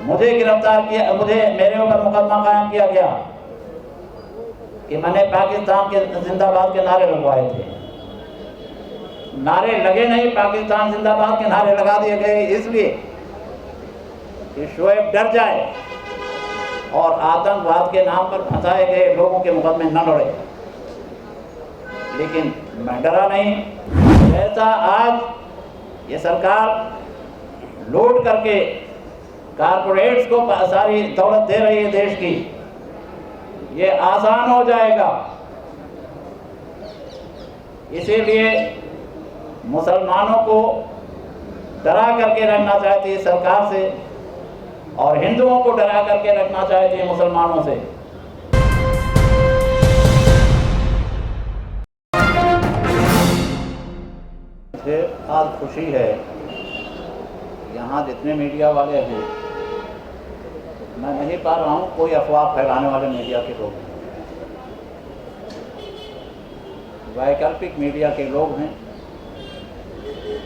मुझे गिरफ्तार किया, मुझे मेरे ऊपर मुकदमा कायम किया गया कि मैंने पाकिस्तान के जिंदाबाद के नारे लगवाए थे। नारे लगे नहीं, पाकिस्तान जिंदाबाद के नारे लगा दिए गए इसलिए कि शोएब डर जाए और आतंकवाद के नाम पर फंसाए गए लोगों के मुकदमे न लड़े। लेकिन मैं डरा नहीं। ऐसा आज ये सरकार लूट करके कारपोरेट्स को सारी दौलत दे रही है देश की, ये आसान हो जाएगा। इसीलिए मुसलमानों को डरा करके रखना चाहती है सरकार से और हिंदुओं को डरा करके रखना चाहती है मुसलमानों से। मुझे आज खुशी है, यहाँ जितने मीडिया वाले हैं, मैं नहीं पा रहा हूँ कोई अफवाह फैलाने वाले मीडिया के लोग, वैकल्पिक मीडिया के लोग हैं।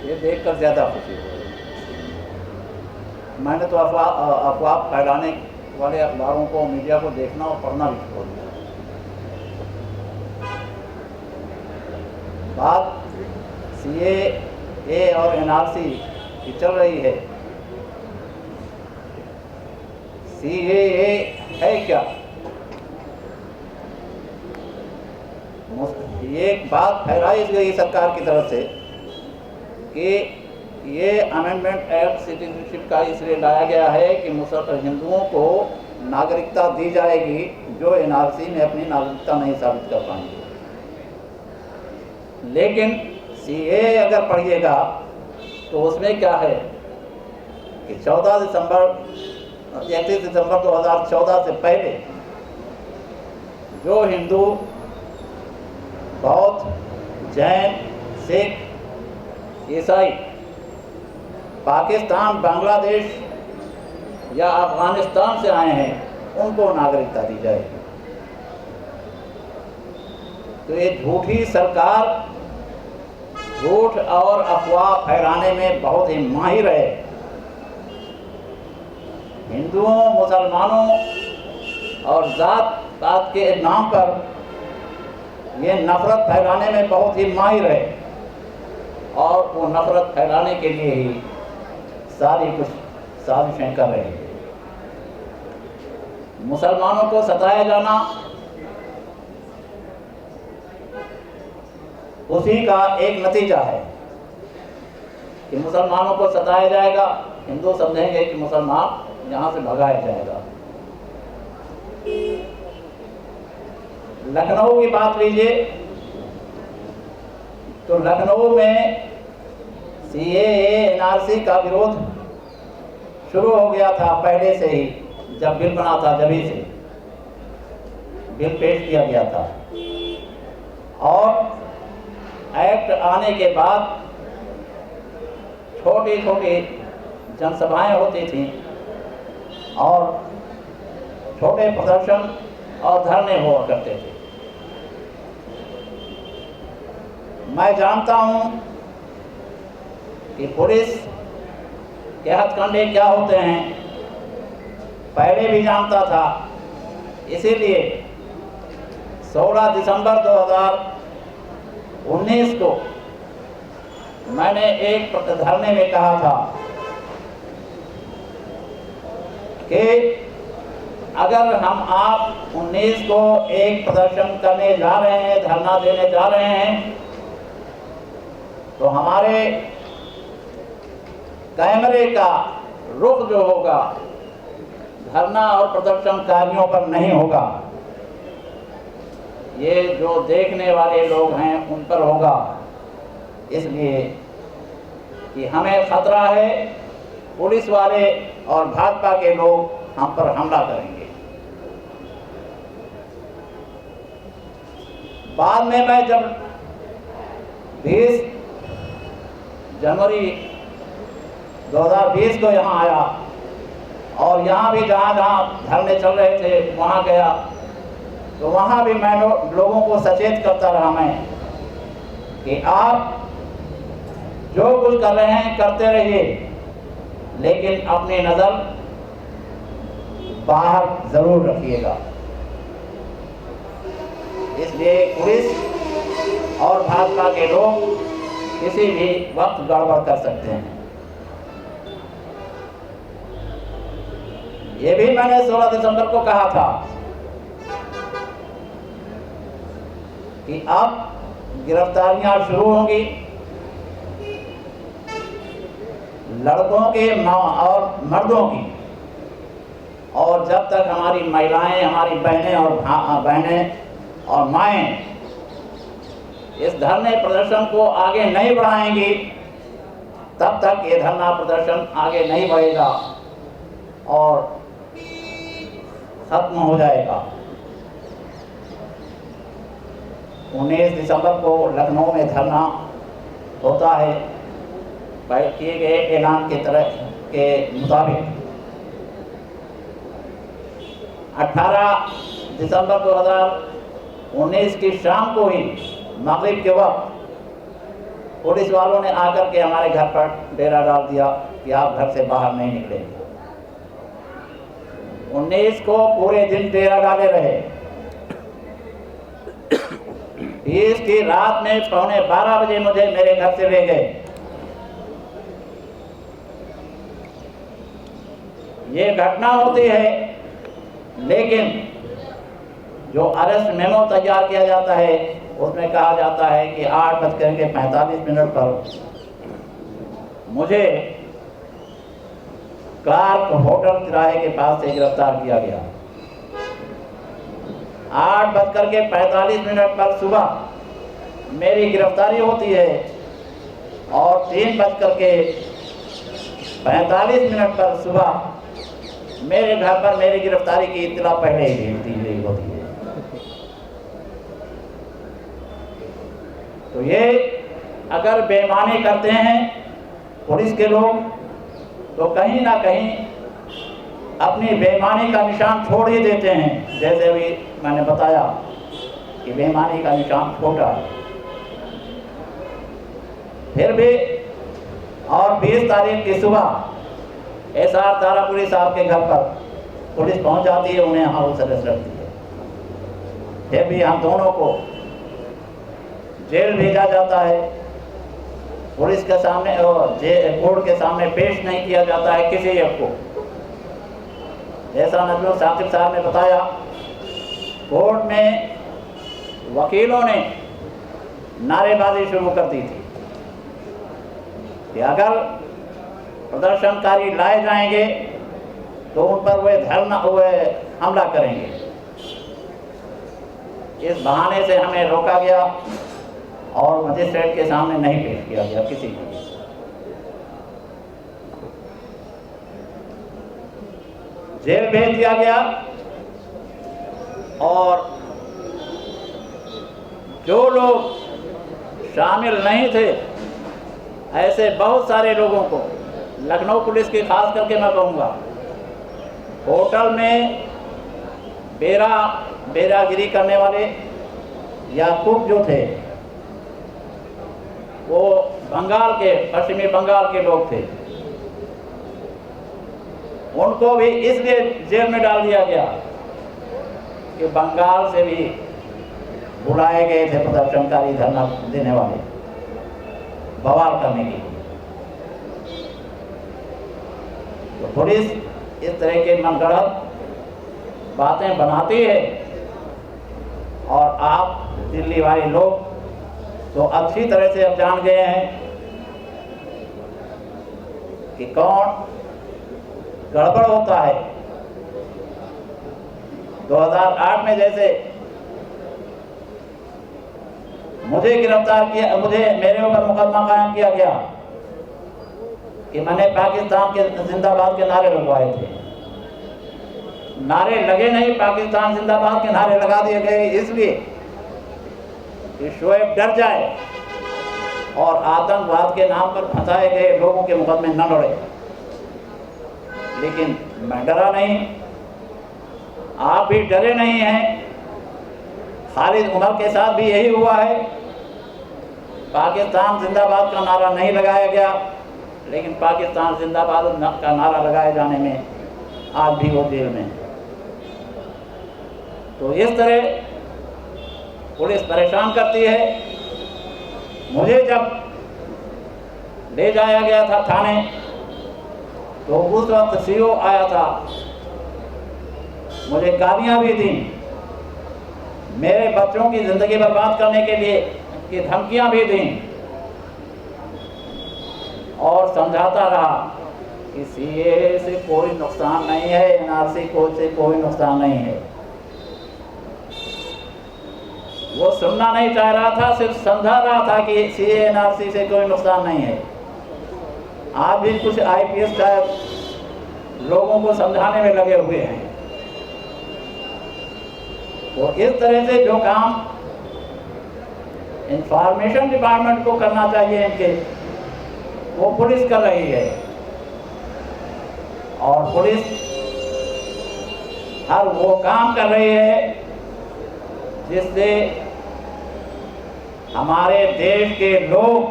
ये देखकर ज़्यादा खुशी हो रही है। मैंने तो अफवाह फैलाने वाले अखबारों को, मीडिया को देखना और पढ़ना भी छोड़ दिया। बात CAA और NRC की चल रही है। CAA है क्या? एक बात फैलाई गई सरकार की तरफ से कि ये अमेंडमेंट एक्ट सिटीजनशिप का इसलिए लाया गया है कि हिंदुओं को नागरिकता दी जाएगी जो NRC में अपनी नागरिकता नहीं साबित कर पाएंगे। लेकिन CAA अगर पढ़िएगा तो उसमें क्या है कि 31 दिसंबर 2014 से पहले जो हिंदू, बौद्ध, जैन, सिख, ईसाई पाकिस्तान, बांग्लादेश या अफगानिस्तान से आए हैं उनको नागरिकता दी जाएगी। तो ये झूठी सरकार झूठ और अफवाह फैलाने में बहुत ही माहिर है। हिंदुओं, मुसलमानों और जात पात के नाम पर ये नफरत फैलाने में बहुत ही माहिर है और वो नफरत फैलाने के लिए ही सारी कुछ साजिशें कर रहे हैं। मुसलमानों को सताया जाना उसी का एक नतीजा है कि मुसलमानों को सताया जाएगा, हिंदू समझेंगे कि मुसलमान यहाँ से भगाया जाएगा। लखनऊ की बात लीजिए तो लखनऊ में CAA NRC का विरोध शुरू हो गया था पहले से ही। जब बिल बना था जभी से बिल पेश किया गया था और एक्ट आने के बाद छोटी छोटी जनसभाएं होती थीं और छोटे प्रदर्शन और धरने हुआ करते थे। मैं जानता हूं कि पुलिस के हथकंडे क्या होते हैं, पहले भी जानता था। इसीलिए 16 दिसंबर 2019 को मैंने एक धरने में कहा था कि अगर आप 19 को एक प्रदर्शन करने जा रहे हैं, धरना देने जा रहे हैं, तो हमारे कैमरे का रुख जो होगा धरना और प्रदर्शनकारियों पर नहीं होगा, ये जो देखने वाले लोग हैं उन पर होगा। इसलिए कि हमें खतरा है, पुलिस वाले और भाजपा के लोग हम पर हमला करेंगे। बाद में मैं जब 20 जनवरी 2020 को यहाँ आया और यहाँ भी जहाँ जहाँ धरने चल रहे थे वहाँ गया, तो वहाँ भी मैं लोगों को सचेत करता रहा मैं कि आप जो कुछ कर रहे हैं करते रहिए, लेकिन अपनी नज़र बाहर जरूर रखिएगा। इसलिए पुलिस और भाजपा के लोग किसी भी वक्त गड़बड़ कर सकते हैं। ये भी मैंने 16 दिसंबर को कहा था कि अब गिरफ्तारियां शुरू होंगी, लड़कों के और मर्दों की, और जब तक हमारी महिलाएं, हमारी बहनें और माएं इस धरने प्रदर्शन को आगे नहीं बढ़ाएंगी, तब तक ये धरना प्रदर्शन आगे नहीं बढ़ेगा और खत्म हो जाएगा। 19 दिसंबर को लखनऊ में धरना होता है किए गए ऐलान के मुताबिक। 18 दिसंबर 2019 की शाम को ही मगरिब के वक्त पुलिस वालों ने आकर के हमारे घर पर डेरा डाल दिया कि आप घर से बाहर नहीं निकलेंगे। 19 को पूरे दिन डेरा डाले रहे। 20 की रात में 11:15 बजे मुझे मेरे घर से ले गए। ये घटना होती है, लेकिन जो अरेस्ट मेमो तैयार किया जाता है उसमें कहा जाता है कि 8:45 पर मुझे क्लार्क होटल तिराहे के पास से गिरफ्तार किया गया। 8:45 पर सुबह मेरी गिरफ्तारी होती है और 3:45 पर सुबह मेरे घर पर मेरी गिरफ्तारी की इत्तला पहले ही भेज दी गई होती है। तो ये अगर बेईमानी करते हैं पुलिस के लोग, तो कहीं ना कहीं अपनी बेईमानी का निशान छोड़ ही देते हैं। जैसे अभी मैंने बताया कि बेईमानी का निशान छोटा है। फिर भी और 20 तारीख की सुबह एसआर तारापुरी साहब के घर पर पुलिस पहुंच जाती है, उन्हें हाउस अरेस्ट रखती है। फिर भी हम दोनों को जेल भेजा जाता है। पुलिस के सामने और कोर्ट के सामने पेश नहीं किया जाता है किसी एक को। जैसा नजमुल साकिब साहब ने बताया, कोर्ट में वकीलों ने नारेबाजी शुरू कर दी थी कि अगर प्रदर्शनकारी लाए जाएंगे तो उन पर वे हमला करेंगे। इस बहाने से हमें रोका गया और मजिस्ट्रेट के सामने नहीं पेश किया गया किसी को। जेल भेज दिया गया और जो लोग शामिल नहीं थे, ऐसे बहुत सारे लोगों को, लखनऊ पुलिस की खास करके मैं कहूँगा, होटल में बेरागिरी करने वाले या कुक जो थे, वो पश्चिमी बंगाल के लोग थे, उनको भी इसलिए जेल में डाल दिया गया कि बंगाल से भी बुलाए गए थे प्रदर्शनकारी, धरना देने वाले, बवाल करने के लिए। तो पुलिस इस तरह के मनगढ़ंत बातें बनाती है और आप दिल्ली वाले लोग तो अच्छी तरह से अब जान गए हैं कि कौन गड़बड़ होता है। 2008 में जैसे मुझे गिरफ्तार किया, मेरे ऊपर मुकदमा कायम किया गया कि मैंने पाकिस्तान के जिंदाबाद के नारे लगवाए थे। नारे लगे नहीं, पाकिस्तान जिंदाबाद के नारे लगा दिए गए इसलिए कि शोएब डर जाए और आतंकवाद के नाम पर फंसाए गए लोगों के मुकदमे न लड़े। लेकिन मैं डरा नहीं, आप भी डरे नहीं हैं। खालिद उमर के साथ भी यही हुआ है। पाकिस्तान जिंदाबाद का नारा नहीं लगाया गया, लेकिन पाकिस्तान जिंदाबाद का नारा लगाए जाने में आज भी वो जेल में है। तो इस तरह पुलिस परेशान करती है। मुझे जब ले जाया गया था थाने, तो उस वक्त सीओ आया था, मुझे गालियां भी दी, मेरे बच्चों की जिंदगी बर्बाद करने के लिए की धमकियां भी दी, और समझाता रहा कि सीए से कोई नुकसान नहीं है, एनआरसी को से कोई नुकसान नहीं है। वो सुनना नहीं चाह रहा था, सिर्फ समझा रहा था कि सीए एनआरसी से कोई नुकसान नहीं है। आज भी कुछ आईपीएस साहब लोगों को समझाने में लगे हुए हैं। तो इस तरह से जो काम इंफॉर्मेशन डिपार्टमेंट को करना चाहिए इनके, वो पुलिस कर रही है। और पुलिस हर वो काम कर रही है जिससे हमारे देश के लोग,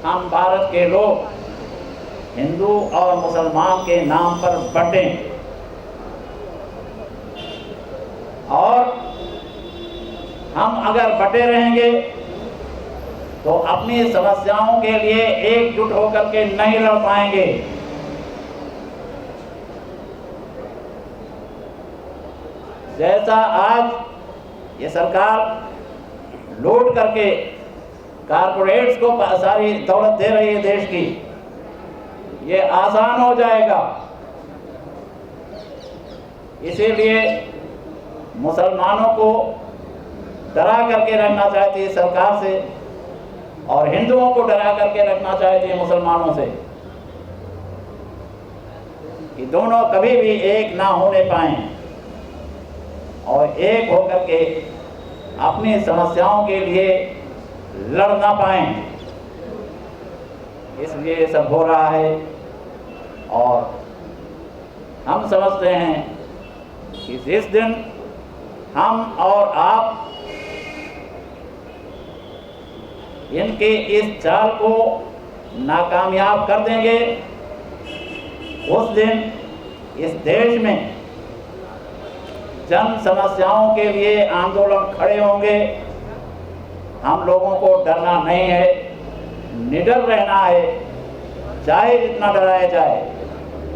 हम भारत के लोग हिंदू और मुसलमान के नाम पर बंटें, और हम अगर बटे रहेंगे तो अपनी समस्याओं के लिए एकजुट होकर के नहीं लड़ पाएंगे। जैसा आज ये सरकार लूट करके कारपोरेट्स को सारी दौलत दे रही है देश की, ये आसान हो जाएगा। इसीलिए मुसलमानों को डरा करके रखना चाहती है सरकार से, और हिंदुओं को डरा करके रखना चाहती है मुसलमानों से, कि दोनों कभी भी एक ना होने पाएं और एक होकर के अपनी समस्याओं के लिए लड़ ना पाएं। इसलिए ये सब हो रहा है। और हम समझते हैं कि जिस दिन हम और आप इनके इस चाल को नाकामयाब कर देंगे, उस दिन इस देश में जन समस्याओं के लिए आंदोलन खड़े होंगे। हम लोगों को डरना नहीं है, निडर रहना है, चाहे जितना डराया जाए,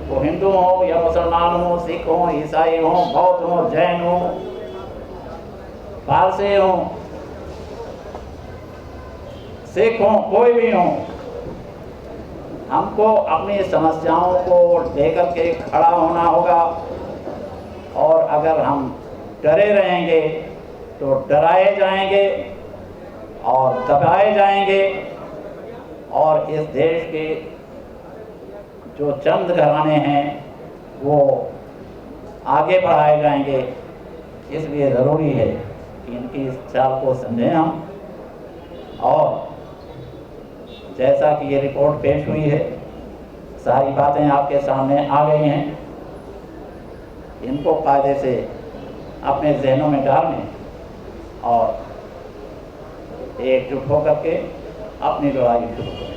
वो हिंदू हो या मुसलमान हो, सिख हो, ईसाई हो, बौद्ध हो, जैन हो, पारसी हो, सिख हो, कोई भी हो, हमको अपनी समस्याओं को लेकर के खड़ा होना होगा। और अगर हम डरे रहेंगे तो डराए जाएंगे और दबाए जाएंगे, और इस देश के जो चंद घराने हैं वो आगे बढ़ाए जाएंगे। इसलिए ज़रूरी है कि इनकी इस चाल को समझें हम। और जैसा कि ये रिपोर्ट पेश हुई है, सारी बातें आपके सामने आ गई हैं, इनको कायदे से अपने जहनों में डालने और एकजुट होकर के अपनी लड़ाई शुरू करें।